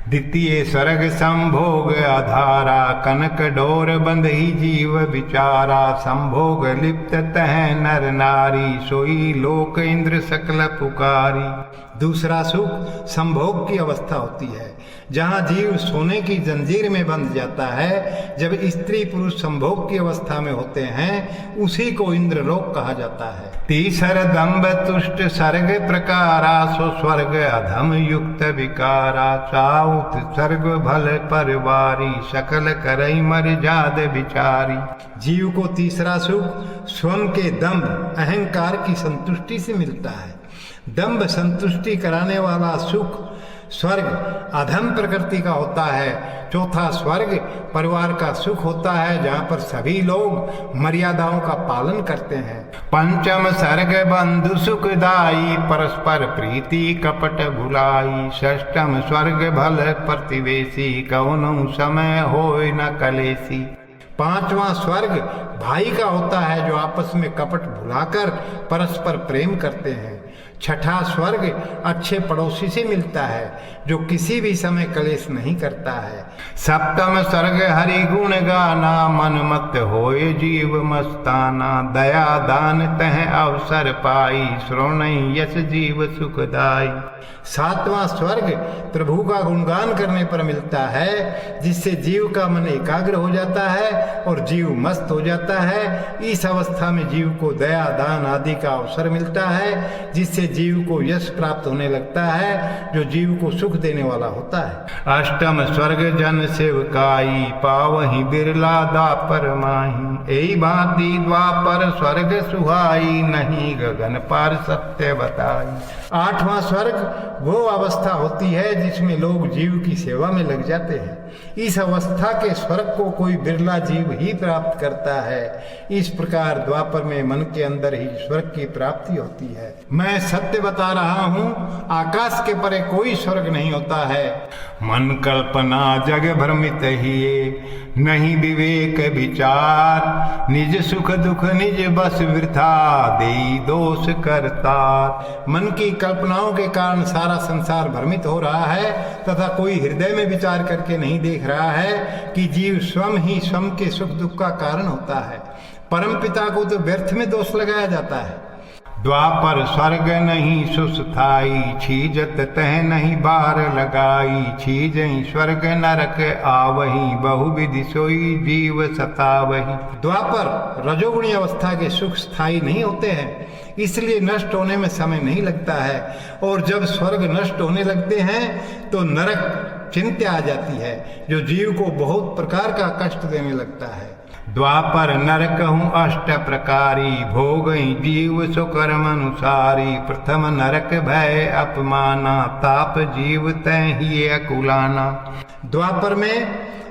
द्वितीय स्वर्ग संभोग आधारा, कनक डोर बंध ही जीव विचारा। संभोग लिप्त तह नर नारी, सोई लोक इंद्र सकल पुकारी। दूसरा सुख संभोग की अवस्था होती है, जहाँ जीव सोने की जंजीर में बंध जाता है। जब स्त्री पुरुष संभोग की अवस्था में होते हैं, उसी को इंद्र लोक कहा जाता है। तीसर दम्भ तुष्ट सर्ग प्रकारा, सो स्वर्ग अधम युक्त विकारा। साउथ सर्ग भल परवारी, सकल करई मर जाद विचारी। जीव को तीसरा सुख स्वयं के दम्भ अहंकार की संतुष्टि से मिलता है। दम्भ संतुष्टि कराने वाला सुख स्वर्ग अधम प्रकृति का होता है। चौथा स्वर्ग परिवार का सुख होता है, जहाँ पर सभी लोग मर्यादाओं का पालन करते हैं। पंचम सर्ग बंधु सुखदाई, परस्पर प्रीति कपट भुलाई। षष्टम स्वर्ग भल प्रतिवेशी, कौनो समय होय न कलेसी। पांचवा स्वर्ग भाई का होता है, जो आपस में कपट भुलाकर परस्पर प्रेम करते हैं। छठा स्वर्ग अच्छे पड़ोसी से मिलता है, जो किसी भी समय कलेश नहीं करता है। सप्तम स्वर्ग हरि गुण गाना, मन मत होए जीव मस्ताना। दया दान तह अवसर पाई, श्रोणई यश जीव सुखदाई। सातवां स्वर्ग प्रभु का गुणगान करने पर मिलता है, जिससे जीव का मन एकाग्र हो जाता है और जीव मस्त हो जाता है। इस अवस्था में जीव को दया दान आदि का अवसर मिलता है, जिससे जीव को यश प्राप्त होने लगता है, जो जीव को सुख देने वाला होता है। अष्टम स्वर्ग जन सेवकाई, पावहि बिरला द्वापर माही। एई भांति द्वापर स्वर्ग सुहाई, नहीं गगन पार सत्य बताई। आठवां स्वर्ग वो अवस्था होती है जिसमें लोग जीव की सेवा में लग जाते हैं। इस अवस्था के स्वर्ग को कोई बिरला जीव ही प्राप्त करता है। इस प्रकार द्वापर में मन के अंदर ही स्वर्ग की प्राप्ति होती है। मैं सत्य बता रहा हूँ, आकाश के परे कोई स्वर्ग नहीं होता है। मन कल्पना जग भ्रमित ही, नहीं विवेक विचार। निज सुख दुख निज बस वृथा, देई दोष करता। मन की कल्पनाओं के कारण सारा संसार भ्रमित हो रहा है, तथा कोई हृदय में विचार करके नहीं देख रहा है कि जीव स्वयं ही स्वयं के सुख दुख का कारण होता है। परमपिता को तो व्यर्थ में दोष लगाया जाता है। द्वापर स्वर्ग नहीं सुस्थाई, छीजत तह नहीं बार लगाई। छीजई स्वर्ग नरक आवही, बहुविधि सोई जीव सतावही। द्वापर रजोगुणी अवस्था के सुख स्थायी नहीं होते हैं, इसलिए नष्ट होने में समय नहीं लगता है। और जब स्वर्ग नष्ट होने लगते हैं तो नरक चिंता आ जाती है, जो जीव को बहुत प्रकार का कष्ट देने लगता है। द्वापर नरक हूँ अष्ट प्रकारी, भोगई जीव सुकर्म अनुसारी। प्रथम नरक भय अपमाना, ताप जीव तय ही अकुलाना। द्वापर में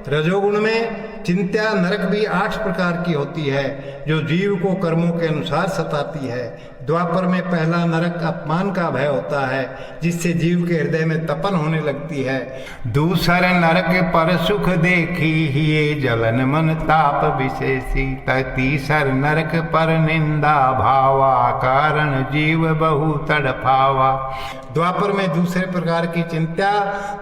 रजोगुण में चिंता नरक भी 8 प्रकार की होती है, जो जीव को कर्मों के अनुसार सताती है। द्वापर में पहला नरक अपमान का भय होता है, जिससे जीव के हृदय में तपन होने लगती है। दूसर नरक पर सुख देखी, ये जलन मन ताप विशेषी। तीसर नरक पर निंदा भावा, कारण जीव बहु तड़पावा। द्वापर में दूसरे प्रकार की चिंता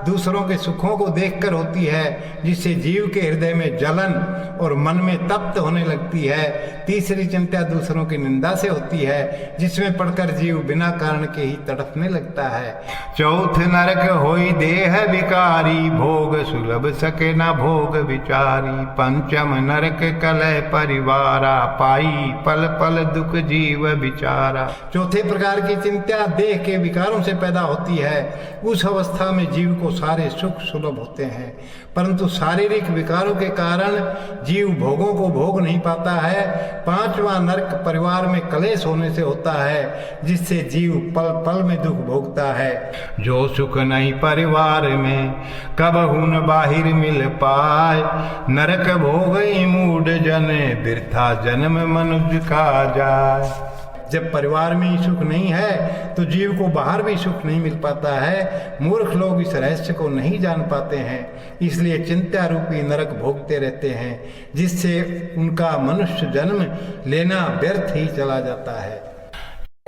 दूसरों के सुखों को देखकर होती है, जिससे जीव के हृदय में जलन और मन में तप्त होने लगती है। तीसरी चिंता दूसरों की निंदा से होती है, जिसमें पढ़कर जीव बिना कारण के ही तड़पने लगता है। चौथ नरक होई देह विकारी, भोग सुलभ सके न भोग विचारी। पंचम नरक कलह परिवारा, पाई पल पल दुख जीव विचारा। चौथे प्रकार की चिंता देह के विकारों से पैदा होती है। उस अवस्था में जीव को सारे सुख सुलभ होते हैं, परंतु शारीरिक विकारों के कारण जीव भोगों को भोग नहीं पाता है। पांचवा नरक परिवार में कलेश होने से होता है, जिससे जीव पल पल में दुख भोगता है। जो सुख नहीं परिवार में, कबहू न बाहिर मिल पाए। नरक भोग मूढ़ जन, बिरथा जन्म मनुष्य का जाए। जब परिवार में ही सुख नहीं है तो जीव को बाहर भी सुख नहीं मिल पाता है। मूर्ख लोग इस रहस्य को नहीं जान पाते हैं, इसलिए चिंता रूपी नरक भोगते रहते हैं, जिससे उनका मनुष्य जन्म लेना व्यर्थ ही चला जाता है।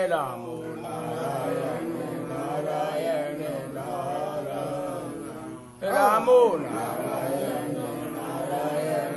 रामो नारायण नारायण नारायण, रामो नारायण नारायण